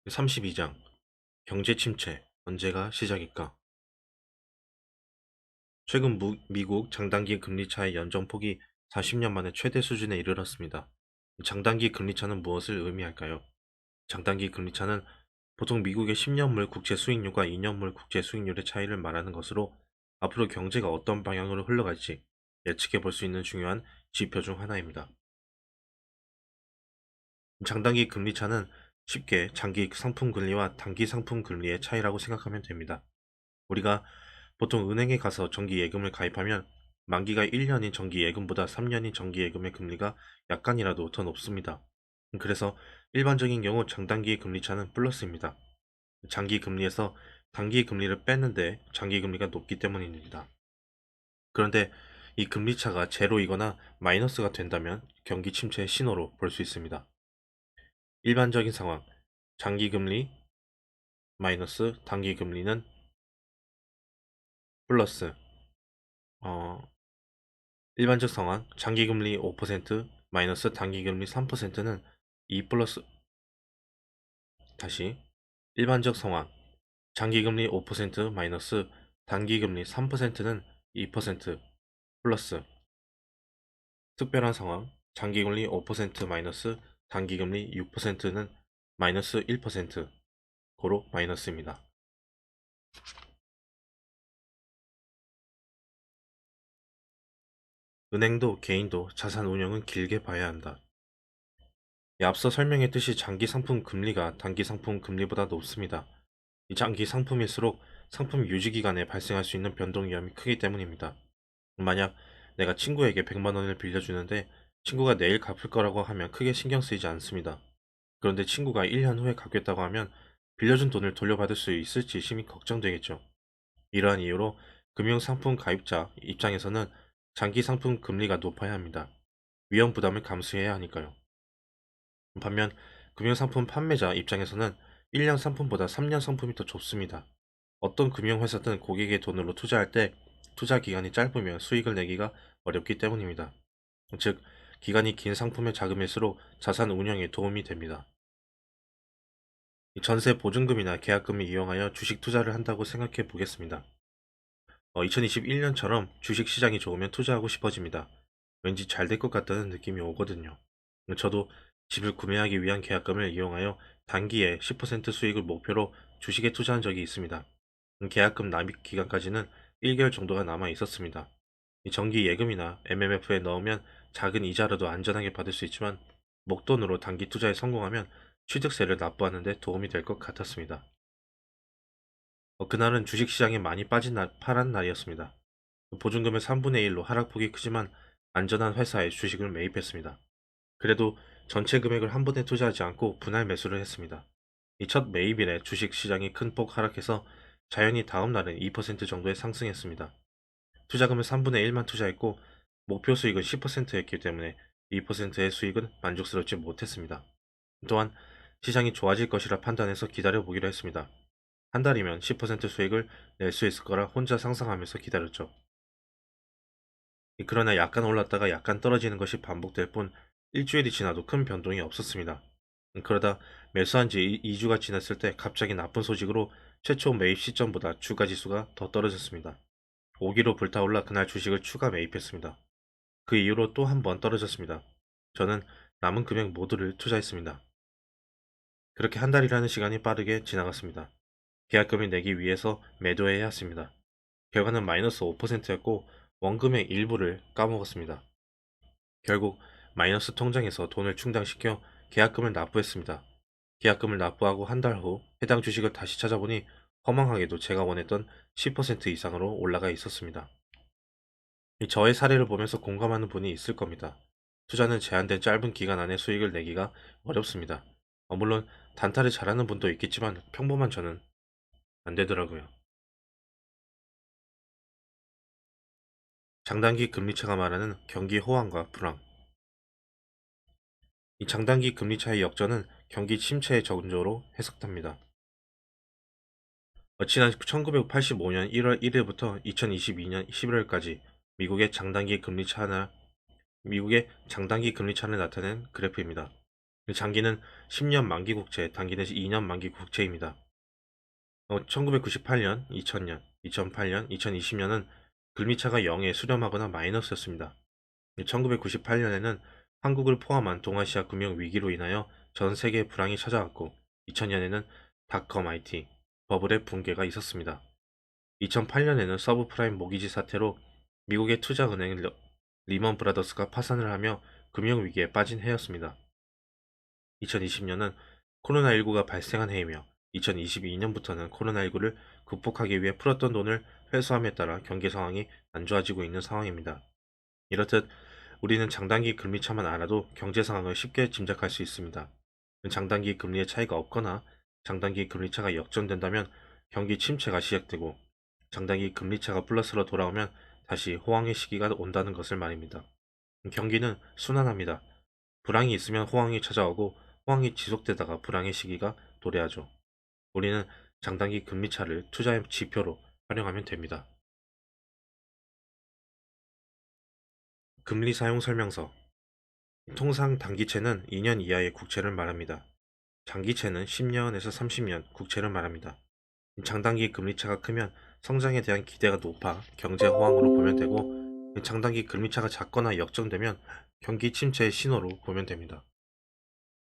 32장 경제 침체 언제가 시작일까? 최근 미국 장단기 금리 차의 연정폭이 40년 만에 최대 수준에 이르렀습니다. 장단기 금리 차는 무엇을 의미할까요? 장단기 금리 차는 보통 미국의 10년물 국채 수익률과 2년물 국채 수익률의 차이를 말하는 것으로 앞으로 경제가 어떤 방향으로 흘러갈지 예측해 볼 수 있는 중요한 지표 중 하나입니다. 장단기 금리 차는 쉽게 장기 상품 금리와 단기 상품 금리의 차이라고 생각하면 됩니다. 우리가 보통 은행에 가서 정기 예금을 가입하면 만기가 1년인 정기 예금보다 3년인 정기 예금의 금리가 약간이라도 더 높습니다. 그래서 일반적인 경우 장단기 금리 차는 플러스입니다. 장기 금리에서 단기 금리를 뺐는데 장기 금리가 높기 때문입니다. 그런데 이 금리 차가 제로이거나 마이너스가 된다면 경기 침체의 신호로 볼 수 있습니다. 일반적인 상황, 장기 금리 마이너스 단기 금리는 플러스. 어, 일반적 상황, 장기금리 5% 마이너스 단기금리 3%는 2 플러스. 다시 일반적 상황, 장기금리 5% 마이너스 단기금리 3%는 2% 플러스. 특별한 상황, 장기금리 5% 마이너스 단기금리 6%는 마이너스 1% 고로 마이너스입니다. 은행도 개인도 자산 운용은 길게 봐야 한다. 앞서 설명했듯이 장기 상품 금리가 단기 상품 금리보다 높습니다. 이 장기 상품일수록 상품 유지 기간에 발생할 수 있는 변동 위험이 크기 때문입니다. 만약 내가 친구에게 100만 원을 빌려주는데 친구가 내일 갚을 거라고 하면 크게 신경 쓰이지 않습니다. 그런데 친구가 1년 후에 갚겠다고 하면 빌려준 돈을 돌려받을 수 있을지 심히 걱정되겠죠. 이러한 이유로 금융상품 가입자 입장에서는 장기 상품 금리가 높아야 합니다. 위험 부담을 감수해야 하니까요. 반면 금융상품 판매자 입장에서는 1년 상품보다 3년 상품이 더 좋습니다. 어떤 금융회사든 고객의 돈으로 투자할 때 투자 기간이 짧으면 수익을 내기가 어렵기 때문입니다. 즉, 기간이 긴 상품의 자금일수록 자산 운영에 도움이 됩니다. 전세 보증금이나 계약금을 이용하여 주식 투자를 한다고 생각해 보겠습니다. 2021년처럼 주식 시장이 좋으면 투자하고 싶어집니다. 왠지 잘 될 것 같다는 느낌이 오거든요. 저도 집을 구매하기 위한 계약금을 이용하여 단기에 10% 수익을 목표로 주식에 투자한 적이 있습니다. 계약금 납입 기간까지는 1개월 정도가 남아 있었습니다. 이 정기 예금이나 MMF에 넣으면 작은 이자라도 안전하게 받을 수 있지만 목돈으로 단기 투자에 성공하면 취득세를 납부하는 데 도움이 될 것 같았습니다. 그날은 주식시장에 많이 파란 날이었습니다. 보증금의 3분의 1로 하락폭이 크지만 안전한 회사에 주식을 매입했습니다. 그래도 전체 금액을 한 번에 투자하지 않고 분할 매수를 했습니다. 이 첫 매입일에 주식 시장이 큰 폭 하락해서 자연히 다음 날은 2% 정도에 상승했습니다. 투자금을 3분의 1만 투자했고 목표 수익은 10%였기 때문에 2%의 수익은 만족스럽지 못했습니다. 또한 시장이 좋아질 것이라 판단해서 기다려보기로 했습니다. 한 달이면 10% 수익을 낼 수 있을 거라 혼자 상상하면서 기다렸죠. 그러나 약간 올랐다가 약간 떨어지는 것이 반복될 뿐 일주일이 지나도 큰 변동이 없었습니다. 그러다 매수한 지 2주가 지났을 때 갑자기 나쁜 소식으로 최초 매입 시점보다 주가 지수가 더 떨어졌습니다. 5기로 불타올라 그날 주식을 추가 매입했습니다. 그 이후로 또 한 번 떨어졌습니다. 저는 남은 금액 모두를 투자했습니다. 그렇게 한 달이라는 시간이 빠르게 지나갔습니다. 계약금을 내기 위해서 매도해야 했습니다. 결과는 마이너스 5%였고 원금의 일부를 까먹었습니다. 결국 마이너스 통장에서 돈을 충당시켜 계약금을 납부했습니다. 계약금을 납부하고 한 달 후 해당 주식을 다시 찾아보니 허망하게도 제가 원했던 10% 이상으로 올라가 있었습니다. 저의 사례를 보면서 공감하는 분이 있을 겁니다. 투자는 제한된 짧은 기간 안에 수익을 내기가 어렵습니다. 물론 단타를 잘하는 분도 있겠지만 평범한 저는 안 되더라고요. 장단기 금리차가 말하는 경기 호황과 불황. 이 장단기 금리차의 역전은 경기 침체의 전조로 해석됩니다. 지난 1985년 1월 1일부터 2022년 11월까지 미국의 장단기 금리 차를 나타낸 그래프입니다. 장기는 10년 만기 국채, 단기는 2년 만기 국채입니다. 1998년, 2000년, 2008년, 2020년은 금리차가 0에 수렴하거나 마이너스였습니다. 1998년에는 한국을 포함한 동아시아 금융 위기로 인하여 전 세계에 불황이 찾아왔고 2000년에는 닷컴 IT, 버블의 붕괴가 있었습니다. 2008년에는 서브프라임 모기지 사태로 미국의 투자은행 리먼 브라더스가 파산을 하며 금융위기에 빠진 해였습니다. 2020년은 코로나19가 발생한 해이며 2022년부터는 코로나19를 극복하기 위해 풀었던 돈을 회수함에 따라 경기 상황이 안 좋아지고 있는 상황입니다. 이렇듯 우리는 장단기 금리차만 알아도 경제 상황을 쉽게 짐작할 수 있습니다. 장단기 금리의 차이가 없거나 장단기 금리차가 역전된다면 경기 침체가 시작되고 장단기 금리차가 플러스로 돌아오면 다시 호황의 시기가 온다는 것을 말입니다. 경기는 순환합니다. 불황이 있으면 호황이 찾아오고 호황이 지속되다가 불황의 시기가 도래하죠. 우리는 장단기 금리차를 투자의 지표로 활용하면 됩니다. 금리 사용 설명서. 통상 단기채는 2년 이하의 국채를 말합니다. 장기채는 10년에서 30년 국채를 말합니다. 장단기 금리차가 크면 성장에 대한 기대가 높아 경제 호황으로 보면 되고, 장단기 금리차가 작거나 역전되면 경기 침체의 신호로 보면 됩니다.